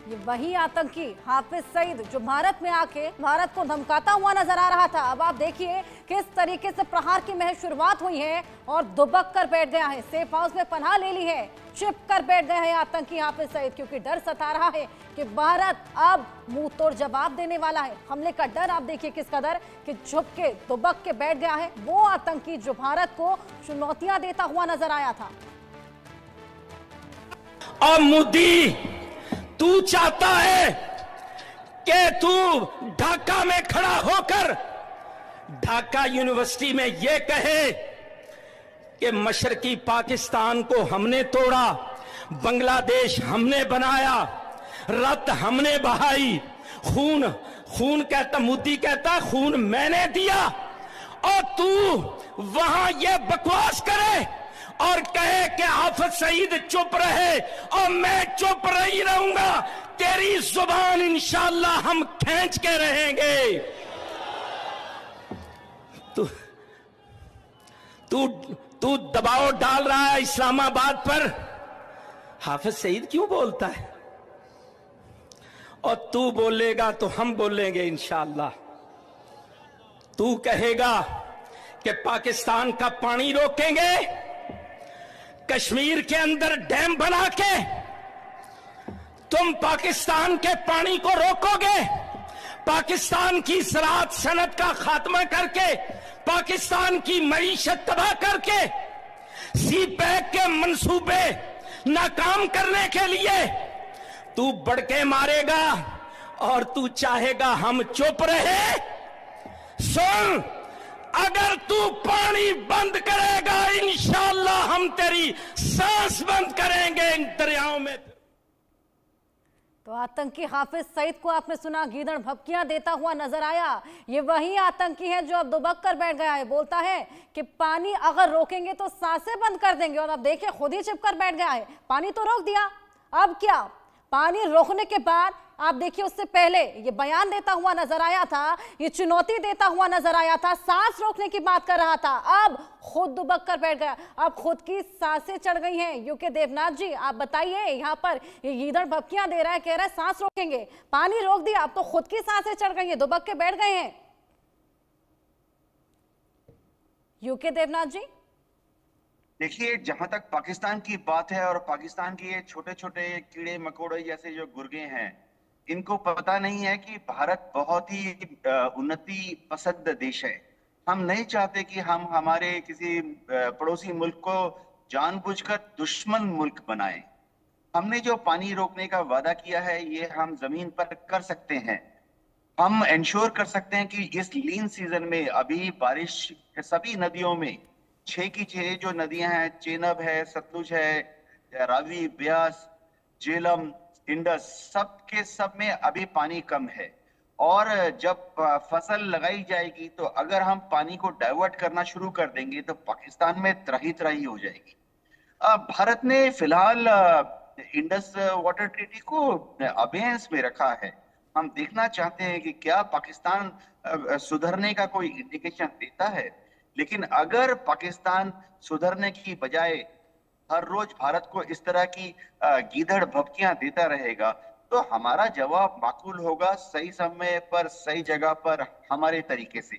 ये वही आतंकी हाफिज सईद जो भारत में आके भारत को धमकाता हुआ नजर आ रहा था। अब आप देखिए किस तरीके से प्रहार की महज शुरुआत हुई है और दुबक कर बैठ गया है, सेफ हाउस में पनाह ले ली है, छिप कर बैठ गया है आतंकी हाफिज सईद, क्योंकि डर सता रहा है कि भारत अब मुंह तोड़ जवाब देने वाला है। हमले का डर आप देखिए किस कदर कि झुक के दुबक के बैठ गया है वो आतंकी जो भारत को चुनौतियां देता हुआ नजर आया था। और मोदी, तू चाहता है कि तू ढाका में खड़ा होकर ढाका यूनिवर्सिटी में यह कहे कि मशरकी पाकिस्तान को हमने तोड़ा, बांग्लादेश हमने बनाया, रत हमने बहाई, खून कहता, मोदी कहता खून मैंने दिया, और तू वहां यह बकवास करे और कहे कि हाफिज सईद चुप रहे और मैं चुप नहीं रहूंगा। तेरी जुबान इंशाअल्लाह हम खींच के रहेंगे। तू दबाव डाल रहा है इस्लामाबाद पर। हाफिज सईद क्यों बोलता है? और तू बोलेगा तो हम बोलेंगे इंशाअल्लाह। तू कहेगा कि पाकिस्तान का पानी रोकेंगे, कश्मीर के अंदर डैम बना के तुम पाकिस्तान के पानी को रोकोगे, पाकिस्तान की ज़राअत सनत का खात्मा करके, पाकिस्तान की मईशत तबाह करके, सी पैक के मंसूबे नाकाम करने के लिए तू बड़के मारेगा और तू चाहेगा हम चुप रहे। सुन, अगर तू पानी बंद करेगा इंशाअल्लाह हम तेरी सांस बंद करेंगे इन दरियाओं में। तो आतंकी हाफिज सईद को आपने सुना, गीदड़ भपकियां देता हुआ नजर आया। ये वही आतंकी है जो अब दुबक कर बैठ गया है, बोलता है कि पानी अगर रोकेंगे तो सांसें बंद कर देंगे, और अब देखिए खुद ही चिपकर बैठ गया है। पानी तो रोक दिया, अब क्या? पानी रोकने के बाद आप देखिए उससे पहले ये बयान देता हुआ नजर आया था, ये चुनौती देता हुआ नजर आया था, सांस रोकने की बात कर रहा था, अब खुद दुबक कर बैठ गया, अब खुद की सांसें चढ़ गई हैं। यूके देवनाथ जी आप बताइए, यहाँ पर ये गीदड़ भपकियां दे रहा है, कह रहा है सांस रोकेंगे, पानी रोक दिया, अब तो खुद की सांसें चढ़ गई हैं, दुबक के बैठ गए हैं। यूके देवनाथ जी देखिए, जहां तक पाकिस्तान की बात है और पाकिस्तान के ये छोटे छोटे कीड़े मकोड़े जैसे जो गुर्गे हैं, इनको पता नहीं है कि भारत बहुत ही उन्नति पसंद देश है। हम नहीं चाहते कि हम हमारे किसी पड़ोसी मुल्क को जानबूझकर दुश्मन मुल्क बनाएं। हमने जो पानी रोकने का वादा किया है ये हम जमीन पर कर सकते हैं। हम इंश्योर कर सकते हैं कि इस लीन सीजन में अभी बारिश सभी नदियों में 6 की 6 जो नदियां हैं, चेनाब है, सतलुज है, रावी, ब्यास, झेलम, इंडस, सब के सब में अभी पानी कम है। और जब फसल लगाई जाएगी तो अगर हम पानी को डाइवर्ट करना शुरू कर देंगे तो पाकिस्तान में त्राही त्राही हो जाएगी। भारत ने फिलहाल इंडस वाटर ट्रीटी को अबेयंस में रखा है। हम देखना चाहते हैं कि क्या पाकिस्तान सुधरने का कोई इंडिकेशन देता है। लेकिन अगर पाकिस्तान सुधरने की बजाय हर रोज भारत को इस तरह की गीदड़ भपकियां देता रहेगा तो हमारा जवाब माकूल होगा, सही समय पर सही जगह पर हमारे तरीके से।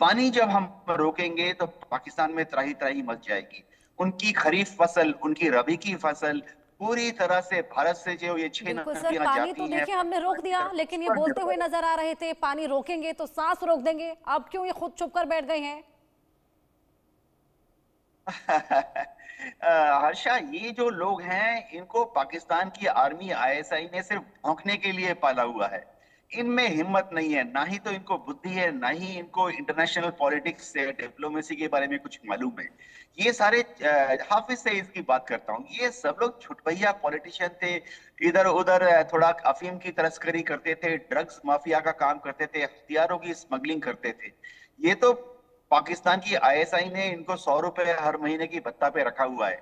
पानी जब हम रोकेंगे तो पाकिस्तान में त्राही त्राही मच जाएगी। उनकी खरीफ फसल, उनकी रबी की फसल पूरी तरह से भारत से जो ये 6 बिल्कुल सर, पानी तो देखिए हमने रोक दिया, लेकिन ये बोलते हुए नजर आ रहे थे पानी रोकेंगे तो सांस रोक देंगे, अब क्यों ये खुद चुप कर बैठ गए हैं? हर्षा, ये जो लोग हैं इनको पाकिस्तान की आर्मी आईएसआई ने सिर्फ भौंकने के लिए पाला हुआ है। इनमें हिम्मत नहीं है, ना ही तो इनको बुद्धि है, ना ही इनको इंटरनेशनल पॉलिटिक्स से डिप्लोमेसी के बारे में कुछ मालूम है। ये सारे हाफिज सईद की बात करता हूँ, ये सब लोग छुटभैया पॉलिटिशियन थे, इधर उधर थोड़ा अफीम की तस्करी करते थे, ड्रग्स माफिया का काम करते थे, हथियारों की स्मगलिंग करते थे। ये तो पाकिस्तान की आईएसआई ने इनको 100 रुपए हर महीने की भत्ता पे रखा हुआ है।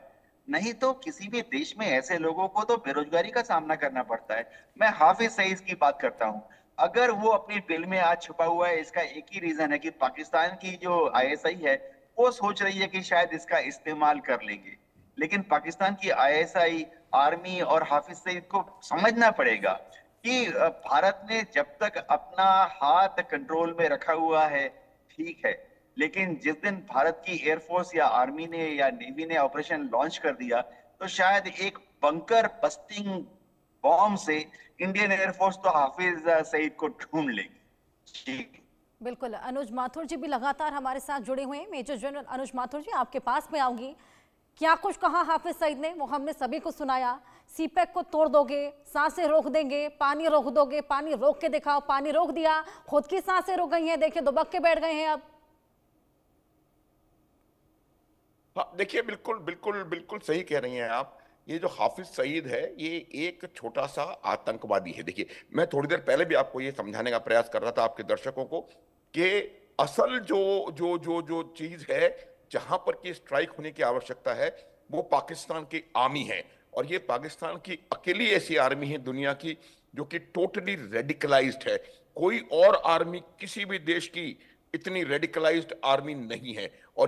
नहीं तो किसी भी देश में ऐसे लोगों को तो बेरोजगारी का सामना करना पड़ता है। मैं हाफिज सईद की बात करता हूँ, अगर वो अपनी बिल में आज छुपा हुआ है, इसका एक ही रीजन है कि पाकिस्तान की जो आईएसआई है वो सोच रही है कि शायद इसका इस्तेमाल कर लेंगे। लेकिन पाकिस्तान की आईएसआई आर्मी और हाफिज सईद को समझना पड़ेगा कि भारत ने जब तक अपना हाथ कंट्रोल में रखा हुआ है ठीक है, लेकिन जिस दिन भारत की एयरफोर्स या आर्मी ने या नेवी ने ऑपरेशन लॉन्च कर दिया तो शायद एक बंकर बस्टिंग बॉम्ब से इंडियन एयरफोर्स तो हाफिज सईद को ढूंढ लेगी। जी बिल्कुल, अनुज माथुर जी भी लगातार हमारे साथ जुड़े हुए हैं। मेजर जनरल अनुज माथुर जी, आपके पास में आऊंगी। क्या कुछ कहा हाफिज सईद ने, वो हमने सभी को सुनाया। सीपैक को तोड़ दोगे, सांसें रोक देंगे, पानी रोक दोगे, पानी रोक के दिखाओ, पानी रोक दिया, खुद की सांसें रुक गई हैं, देखिए दुबक के बैठ गए हैं अब। हाँ देखिए, बिल्कुल बिल्कुल बिल्कुल सही कह रही हैं आप। ये जो हाफिज सईद है ये एक छोटा सा आतंकवादी है। देखिए, मैं थोड़ी देर पहले भी आपको ये समझाने का प्रयास कर रहा था आपके दर्शकों को कि असल जो जो जो जो चीज है जहां पर की स्ट्राइक होने की आवश्यकता है वो पाकिस्तान की आर्मी है। और ये पाकिस्तान की अकेली ऐसी आर्मी है दुनिया की जो कि टोटली रेडिकलाइज्ड है। कोई और आर्मी किसी भी देश की इतनी रेडिकलाइज्ड आर्मी नहीं है। और